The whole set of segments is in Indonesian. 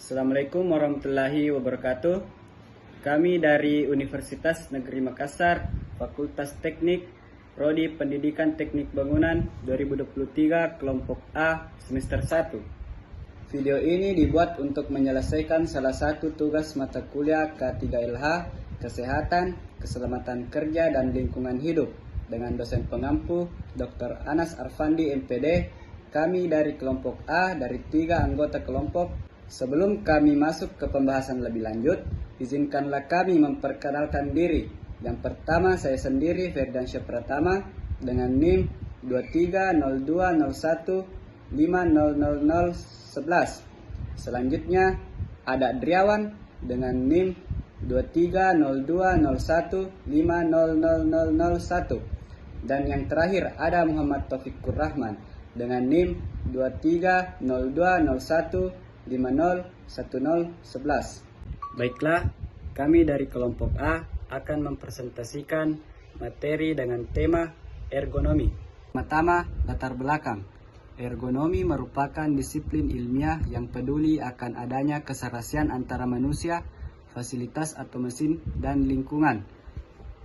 Assalamualaikum warahmatullahi wabarakatuh. Kami dari Universitas Negeri Makassar, Fakultas Teknik, Prodi Pendidikan Teknik Bangunan 2023, kelompok A, semester 1. Video ini dibuat untuk menyelesaikan salah satu tugas mata kuliah K3LH, Kesehatan, Keselamatan Kerja, dan Lingkungan Hidup dengan dosen pengampu Dr. Anas Arfandi, MPD. Kami dari kelompok A dari 3 anggota kelompok. Sebelum kami masuk ke pembahasan lebih lanjut, izinkanlah kami memperkenalkan diri. Yang pertama, saya sendiri Ferdiansyah Pratama dengan NIM 230201500011. Selanjutnya ada Driawan dengan NIM 230201500001. Dan yang terakhir ada Muhammad Taufikur Rahman dengan NIM 230201501011. Baiklah, kami dari kelompok A akan mempresentasikan materi dengan tema ergonomi. Pertama, latar belakang. Ergonomi merupakan disiplin ilmiah yang peduli akan adanya keserasian antara manusia, fasilitas atau mesin, dan lingkungan.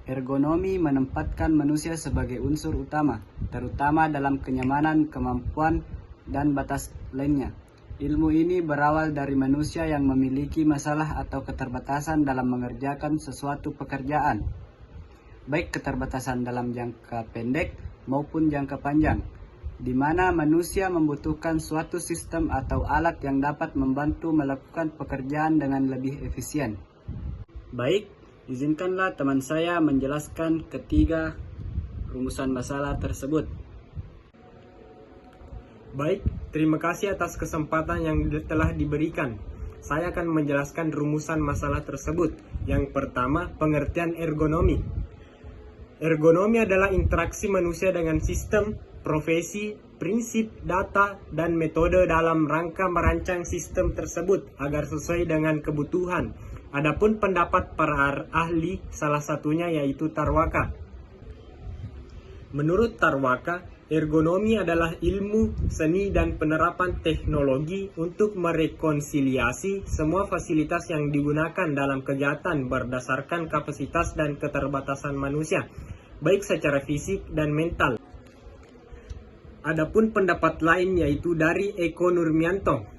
Ergonomi menempatkan manusia sebagai unsur utama, terutama dalam kenyamanan, kemampuan, dan batas lainnya. Ilmu ini berawal dari manusia yang memiliki masalah atau keterbatasan dalam mengerjakan sesuatu pekerjaan, baik keterbatasan dalam jangka pendek maupun jangka panjang, di mana manusia membutuhkan suatu sistem atau alat yang dapat membantu melakukan pekerjaan dengan lebih efisien. Baik, izinkanlah teman saya menjelaskan ketiga rumusan masalah tersebut. Baik, terima kasih atas kesempatan yang telah diberikan. Saya akan menjelaskan rumusan masalah tersebut. Yang pertama, pengertian ergonomi. Ergonomi adalah interaksi manusia dengan sistem, profesi, prinsip, data, dan metode dalam rangka merancang sistem tersebut agar sesuai dengan kebutuhan. Adapun pendapat para ahli, salah satunya yaitu Tarwaka. Menurut Tarwaka, ergonomi adalah ilmu, seni, dan penerapan teknologi untuk merekonsiliasi semua fasilitas yang digunakan dalam kegiatan berdasarkan kapasitas dan keterbatasan manusia, baik secara fisik dan mental. Adapun pendapat lain yaitu dari Eko Nurmianto.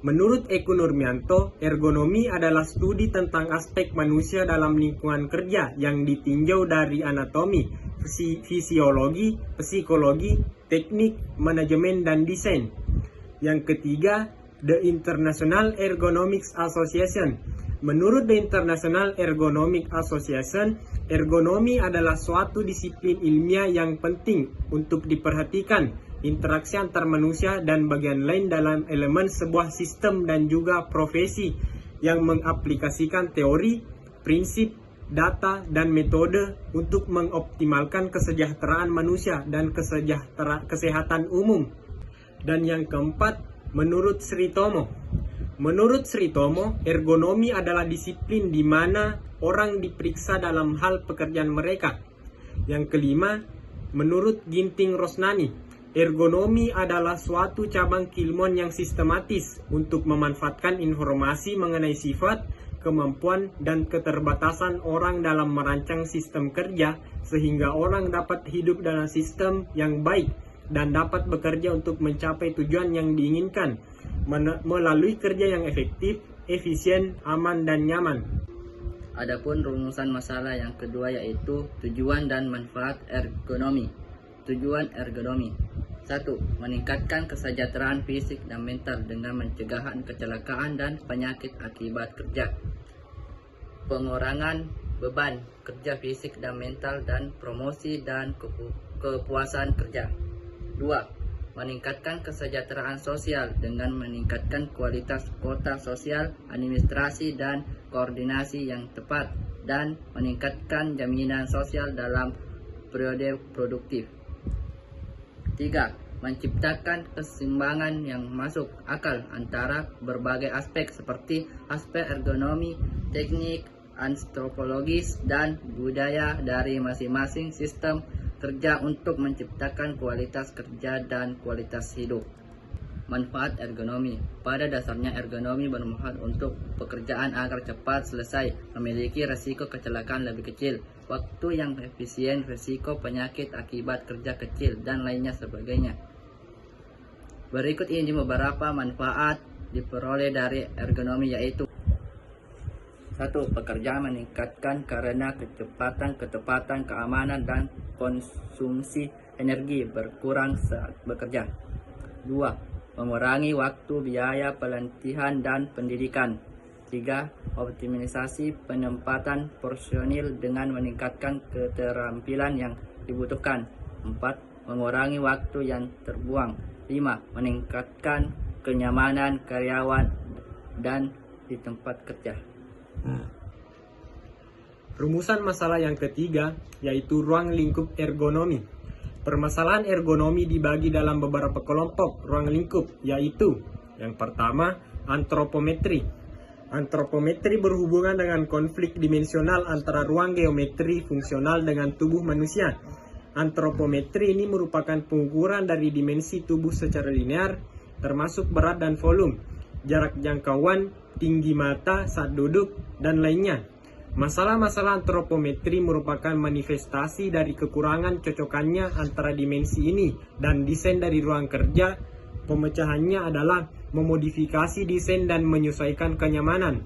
Menurut Eko Nurmianto, ergonomi adalah studi tentang aspek manusia dalam lingkungan kerja yang ditinjau dari anatomi, fisiologi, psikologi, teknik, manajemen, dan desain. Yang ketiga, The International Ergonomics Association. Menurut The International Ergonomic Association, ergonomi adalah suatu disiplin ilmiah yang penting untuk diperhatikan interaksi antar manusia dan bagian lain dalam elemen sebuah sistem dan juga profesi yang mengaplikasikan teori, prinsip, data, dan metode untuk mengoptimalkan kesejahteraan manusia dan kesehatan umum. Dan yang keempat, menurut Sri Tomo. Menurut Sri Tomo, ergonomi adalah disiplin di mana orang diperiksa dalam hal pekerjaan mereka. Yang kelima, menurut Ginting Rosnani, ergonomi adalah suatu cabang keilmuan yang sistematis untuk memanfaatkan informasi mengenai sifat, kemampuan, dan keterbatasan orang dalam merancang sistem kerja sehingga orang dapat hidup dalam sistem yang baik dan dapat bekerja untuk mencapai tujuan yang diinginkan melalui kerja yang efektif, efisien, aman, dan nyaman. Adapun rumusan masalah yang kedua yaitu tujuan dan manfaat ergonomi. Tujuan ergonomi: 1. Meningkatkan kesejahteraan fisik dan mental dengan pencegahan kecelakaan dan penyakit akibat kerja. Pengurangan beban kerja fisik dan mental dan promosi dan kepuasan kerja. 2. Meningkatkan kesejahteraan sosial dengan meningkatkan kualitas kuota sosial, administrasi, dan koordinasi yang tepat, dan meningkatkan jaminan sosial dalam periode produktif. 3. Menciptakan keseimbangan yang masuk akal antara berbagai aspek seperti aspek ergonomi, teknik, antropologis, dan budaya dari masing-masing sistem kerja untuk menciptakan kualitas kerja dan kualitas hidup. Manfaat ergonomi. Pada dasarnya ergonomi bermanfaat untuk pekerjaan agar cepat selesai, memiliki resiko kecelakaan lebih kecil, waktu yang efisien, risiko penyakit akibat kerja kecil, dan lainnya sebagainya. Berikut ini beberapa manfaat diperoleh dari ergonomi, yaitu 1. Pekerjaan meningkatkan karena kecepatan, ketepatan, keamanan, dan konsumsi energi berkurang saat bekerja. 2. Mengurangi waktu, biaya, pelatihan, dan pendidikan. 3. Optimisasi penempatan personil dengan meningkatkan keterampilan yang dibutuhkan. 4. Mengurangi waktu yang terbuang. 5. Meningkatkan kenyamanan karyawan dan di tempat kerja. Rumusan masalah yang ketiga yaitu ruang lingkup ergonomi. Permasalahan ergonomi dibagi dalam beberapa kelompok ruang lingkup, yaitu yang pertama, antropometri. Antropometri berhubungan dengan konflik dimensional antara ruang geometri fungsional dengan tubuh manusia. Antropometri ini merupakan pengukuran dari dimensi tubuh secara linear, termasuk berat dan volume, jarak jangkauan, tinggi mata saat duduk, dan lainnya. Masalah-masalah antropometri merupakan manifestasi dari kekurangan cocokannya antara dimensi ini dan desain dari ruang kerja. Pemecahannya adalah memodifikasi desain dan menyesuaikan kenyamanan.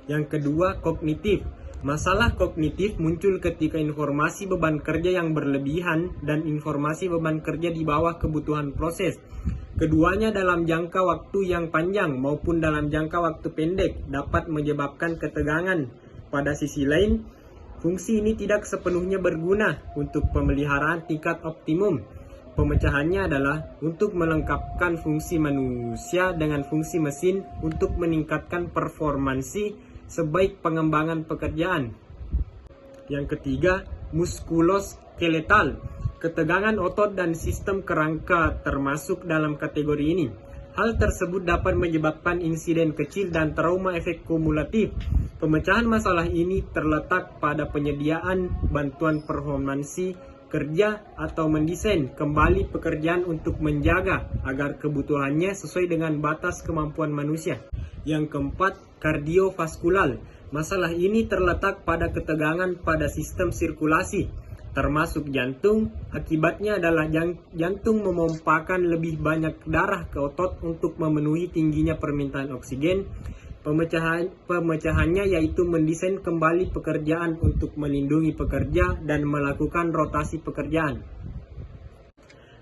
Yang kedua, kognitif. Masalah kognitif muncul ketika informasi beban kerja yang berlebihan dan informasi beban kerja di bawah kebutuhan proses. Keduanya dalam jangka waktu yang panjang maupun dalam jangka waktu pendek dapat menyebabkan ketegangan. Pada sisi lain, fungsi ini tidak sepenuhnya berguna untuk pemeliharaan tingkat optimum. Pemecahannya adalah untuk melengkapkan fungsi manusia dengan fungsi mesin untuk meningkatkan performansi sebaik pengembangan pekerjaan. Yang ketiga, muskuloskeletal. Ketegangan otot dan sistem kerangka termasuk dalam kategori ini. Hal tersebut dapat menyebabkan insiden kecil dan trauma efek kumulatif. Pemecahan masalah ini terletak pada penyediaan bantuan performansi kerja atau mendesain kembali pekerjaan untuk menjaga agar kebutuhannya sesuai dengan batas kemampuan manusia. Yang keempat, kardiovaskular. Masalah ini terletak pada ketegangan pada sistem sirkulasi, termasuk jantung. Akibatnya adalah jantung memompakan lebih banyak darah ke otot untuk memenuhi tingginya permintaan oksigen. Pemecahannya yaitu mendesain kembali pekerjaan untuk melindungi pekerja dan melakukan rotasi pekerjaan.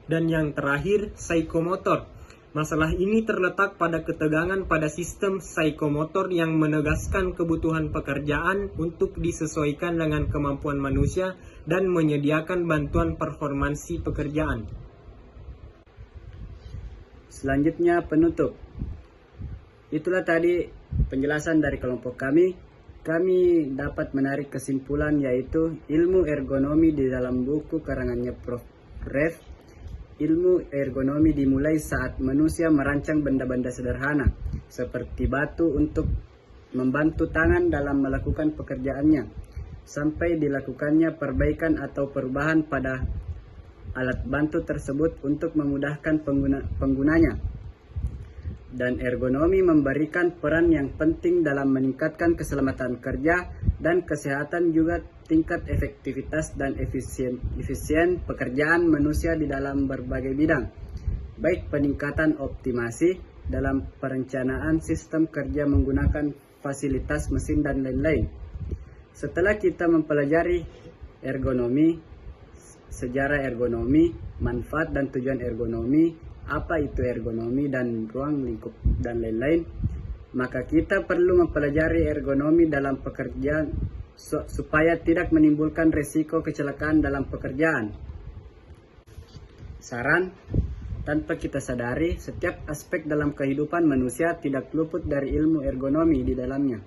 Dan yang terakhir, psikomotor. Masalah ini terletak pada ketegangan pada sistem psikomotor yang menegaskan kebutuhan pekerjaan untuk disesuaikan dengan kemampuan manusia dan menyediakan bantuan performansi pekerjaan. Selanjutnya penutup. Itulah tadi penjelasan dari kelompok kami. Kami dapat menarik kesimpulan yaitu ilmu ergonomi di dalam buku karangannya Prof. Rev. Ilmu ergonomi dimulai saat manusia merancang benda-benda sederhana seperti batu untuk membantu tangan dalam melakukan pekerjaannya, sampai dilakukannya perbaikan atau perubahan pada alat bantu tersebut untuk memudahkan penggunanya. Dan ergonomi memberikan peran yang penting dalam meningkatkan keselamatan kerja dan kesehatan, juga tingkat efektivitas dan efisien pekerjaan manusia di dalam berbagai bidang, baik peningkatan optimasi dalam perencanaan sistem kerja menggunakan fasilitas mesin dan lain-lain. Setelah kita mempelajari ergonomi, sejarah ergonomi, manfaat dan tujuan ergonomi, apa itu ergonomi dan ruang lingkup dan lain-lain, maka kita perlu mempelajari ergonomi dalam pekerjaan supaya tidak menimbulkan risiko kecelakaan dalam pekerjaan. Saran, tanpa kita sadari, setiap aspek dalam kehidupan manusia tidak luput dari ilmu ergonomi di dalamnya.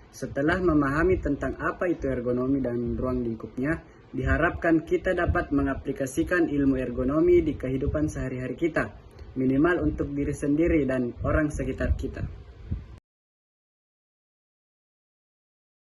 Setelah memahami tentang apa itu ergonomi dan ruang lingkupnya, diharapkan kita dapat mengaplikasikan ilmu ergonomi di kehidupan sehari-hari kita, minimal untuk diri sendiri dan orang sekitar kita.